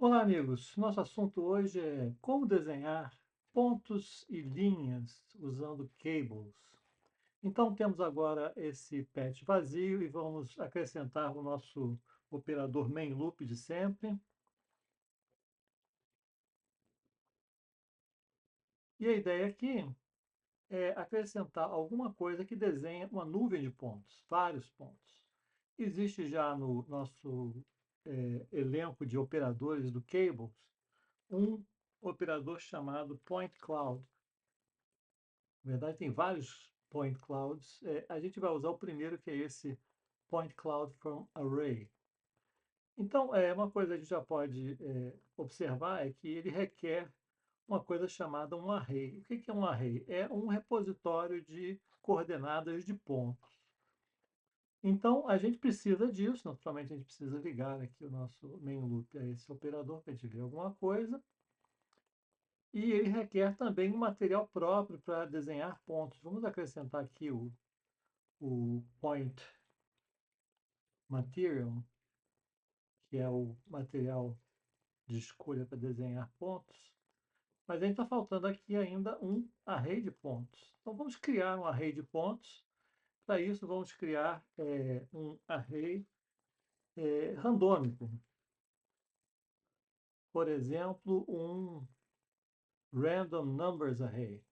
Olá, amigos. Nosso assunto hoje é como desenhar pontos e linhas usando cables. Então, temos agora esse patch vazio e vamos acrescentar o nosso operador main loop de sempre. E a ideia aqui é acrescentar alguma coisa que desenhe uma nuvem de pontos, vários pontos. Existe já no nosso elenco de operadores do Cables um operador chamado Point Cloud. Na verdade, tem vários point clouds. A gente vai usar o primeiro, que é esse point cloud from array. Então, uma coisa que a gente já pode observar é que ele requer uma coisa chamada um array. O que é um array? É um repositório de coordenadas de pontos. Então, a gente precisa disso. Naturalmente, a gente precisa ligar aqui o nosso main loop a esse operador para a gente ver alguma coisa. E ele requer também um material próprio para desenhar pontos. Vamos acrescentar aqui o point material, que é o material de escolha para desenhar pontos, mas ainda está faltando aqui ainda um array de pontos. Então vamos criar um array de pontos. Para isso vamos criar um array randômico. Por exemplo, um random numbers array.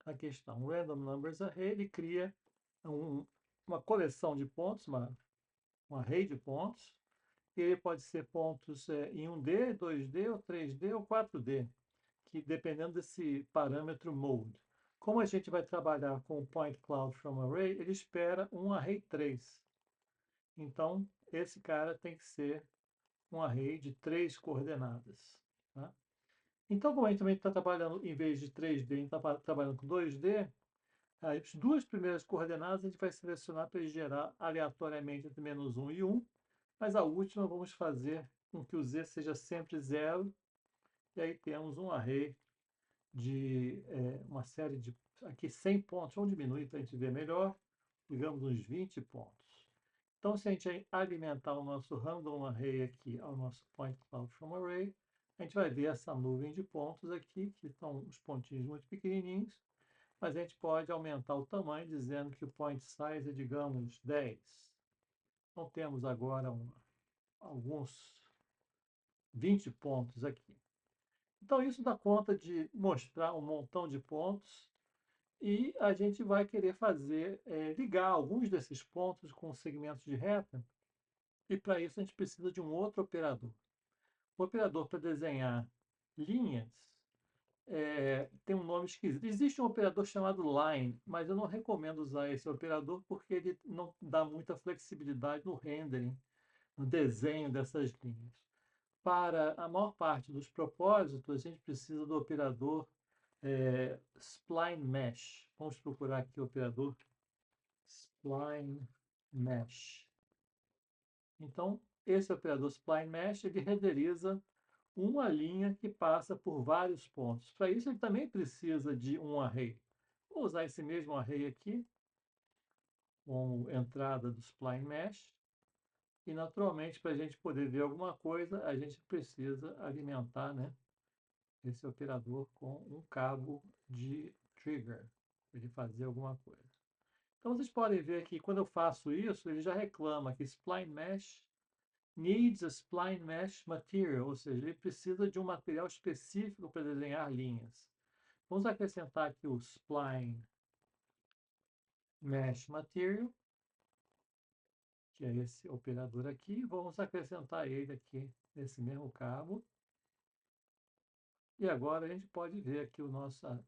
Aqui está, um random numbers array, ele cria uma coleção de pontos, um array de pontos. Ele pode ser pontos em 1D, 2D, ou 3D ou 4D, que dependendo desse parâmetro mode. Como a gente vai trabalhar com o point cloud from array, ele espera um array 3. Então, esse cara tem que ser um array de 3 coordenadas. Tá? Então, como a gente também está trabalhando, em vez de 3D, a gente está trabalhando com 2D, as duas primeiras coordenadas a gente vai selecionar para ele gerar aleatoriamente entre -1 e 1, mas a última vamos fazer com que o z seja sempre 0, e aí temos um array de uma série de, aqui 100 pontos, vamos diminuir para a gente ver melhor, digamos uns 20 pontos. Então, se a gente alimentar o nosso random array aqui ao nosso point cloud from array, a gente vai ver essa nuvem de pontos aqui, que estão os pontinhos muito pequenininhos, mas a gente pode aumentar o tamanho dizendo que o point size é, digamos, 10. Então, temos agora alguns 20 pontos aqui. Então, isso dá conta de mostrar um montão de pontos e a gente vai querer fazer, ligar alguns desses pontos com segmentos de reta, e para isso a gente precisa de um outro operador. O operador para desenhar linhas tem um nome esquisito. Existe um operador chamado line, mas eu não recomendo usar esse operador porque ele não dá muita flexibilidade no rendering, no desenho dessas linhas. Para a maior parte dos propósitos, a gente precisa do operador spline mesh. Vamos procurar aqui o operador spline mesh. Então, esse operador spline mesh, ele renderiza uma linha que passa por vários pontos. Para isso, ele também precisa de um array. Vou usar esse mesmo array aqui, como entrada do spline mesh. E, naturalmente, para a gente poder ver alguma coisa, a gente precisa alimentar, né, esse operador com um cabo de trigger, para ele fazer alguma coisa. Então, vocês podem ver que quando eu faço isso, ele já reclama que spline mesh needs a spline mesh material, ou seja, ele precisa de um material específico para desenhar linhas. Vamos acrescentar aqui o spline mesh material, que é esse operador aqui. Vamos acrescentar ele aqui nesse mesmo cabo. E agora a gente pode ver aqui a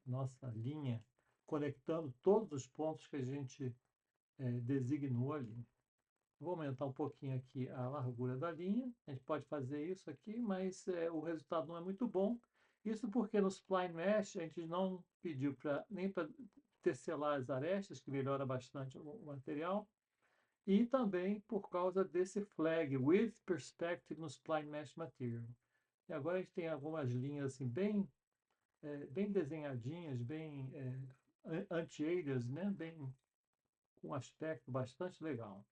nossa linha conectando todos os pontos que a gente designou ali. Vou aumentar um pouquinho aqui a largura da linha. A gente pode fazer isso aqui, mas o resultado não é muito bom. Isso porque no Spline Mesh a gente não pediu nem para teselar as arestas, que melhora bastante o material, e também por causa desse flag with perspective no Spline Mesh Material. E agora a gente tem algumas linhas assim bem desenhadinhas, bem anti-alias, né? Bem com um aspecto bastante legal.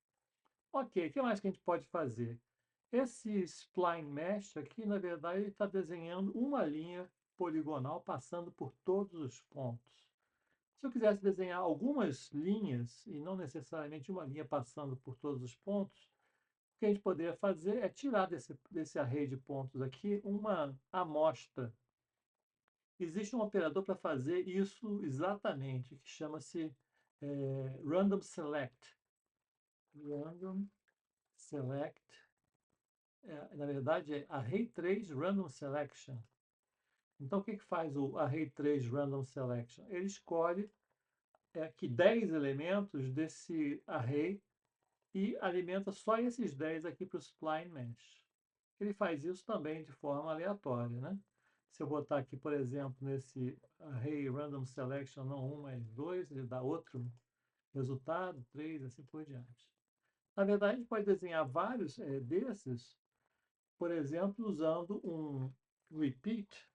Ok, o que mais que a gente pode fazer? Esse spline mesh aqui, na verdade, ele está desenhando uma linha poligonal passando por todos os pontos. Se eu quisesse desenhar algumas linhas, e não necessariamente uma linha passando por todos os pontos, o que a gente poderia fazer é tirar desse array de pontos aqui uma amostra. Existe um operador para fazer isso exatamente, que chama-se random select. Random select, na verdade, é array 3 random selection. Então, o que faz o array 3 random selection? Ele escolhe aqui 10 elementos desse array e alimenta só esses 10 aqui para o spline mesh. Ele faz isso também de forma aleatória, né? Se eu botar aqui, por exemplo, nesse array random selection, não 1 mais 2, ele dá outro resultado, 3, assim por diante. Na verdade, a gente pode desenhar vários desses, por exemplo, usando um repeat,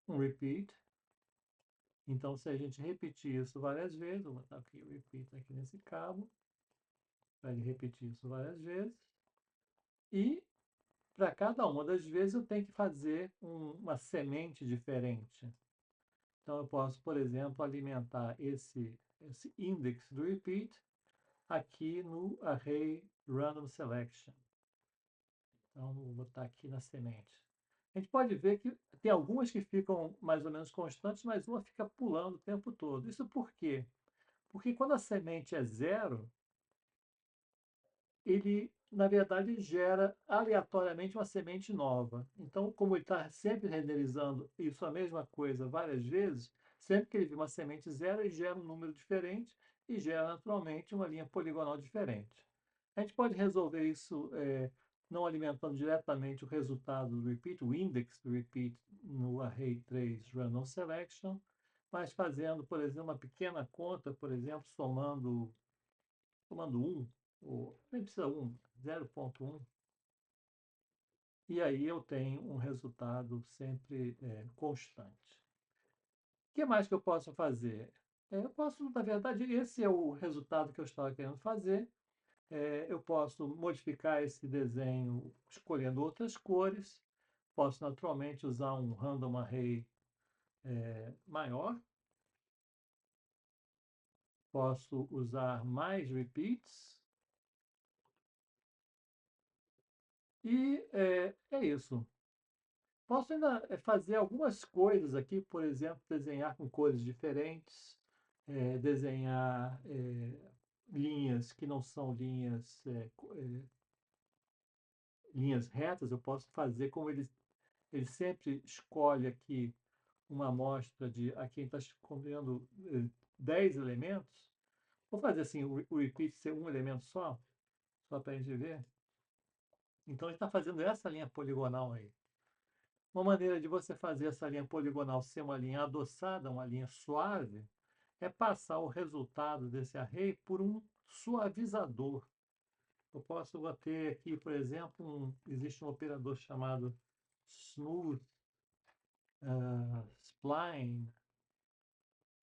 um repeat. Então, se a gente repetir isso várias vezes, vou botar aqui repeat aqui nesse cabo, para ele repetir isso várias vezes, e para cada uma das vezes eu tenho que fazer uma semente diferente. Então, eu posso, por exemplo, alimentar esse index do repeat aqui no array random selection. Então, vou botar aqui na semente. A gente pode ver que tem algumas que ficam mais ou menos constantes, mas uma fica pulando o tempo todo. Isso por quê? Porque quando a semente é zero, ele, na verdade, gera aleatoriamente uma semente nova. Então, como ele está sempre renderizando isso, a mesma coisa, várias vezes, sempre que ele vê uma semente zero, ele gera um número diferente e gera, naturalmente, uma linha poligonal diferente. A gente pode resolver isso não alimentando diretamente o resultado do repeat, o index do repeat no array 3 random selection, mas fazendo, por exemplo, uma pequena conta, por exemplo, somando 1, ou nem precisa 1, 0,1, e aí eu tenho um resultado sempre constante. O que mais que eu posso fazer? Eu posso, na verdade, esse é o resultado que eu estava querendo fazer. Eu posso modificar esse desenho escolhendo outras cores. Posso, naturalmente, usar um random array maior. Posso usar mais repeats. E é isso. Posso ainda fazer algumas coisas aqui, por exemplo, desenhar com cores diferentes, desenhar linhas que não são linhas retas. Eu posso fazer como ele sempre escolhe aqui uma amostra de aqui está escolhendo 10 elementos. Vou fazer assim, o repeat ser um elemento só para a gente ver. Então ele está fazendo essa linha poligonal aí. Uma maneira de você fazer essa linha poligonal ser uma linha adoçada, uma linha suave, é passar o resultado desse array por um suavizador. Eu posso ter aqui, por exemplo, existe um operador chamado smooth spline,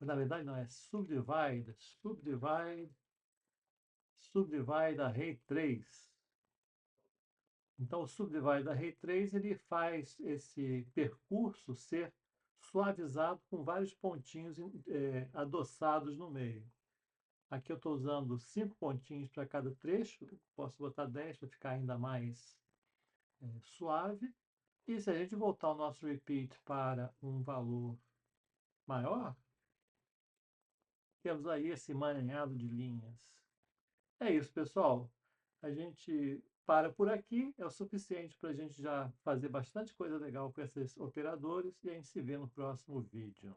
na verdade não, é subdivide array 3. Então, o Subdivide Array 3 ele faz esse percurso ser suavizado com vários pontinhos adoçados no meio. Aqui eu estou usando 5 pontinhos para cada trecho, posso botar 10 para ficar ainda mais suave. E se a gente voltar o nosso repeat para um valor maior, temos aí esse emaranhado de linhas. É isso, pessoal. A gente para por aqui, é o suficiente para a gente já fazer bastante coisa legal com esses operadores e a gente se vê no próximo vídeo.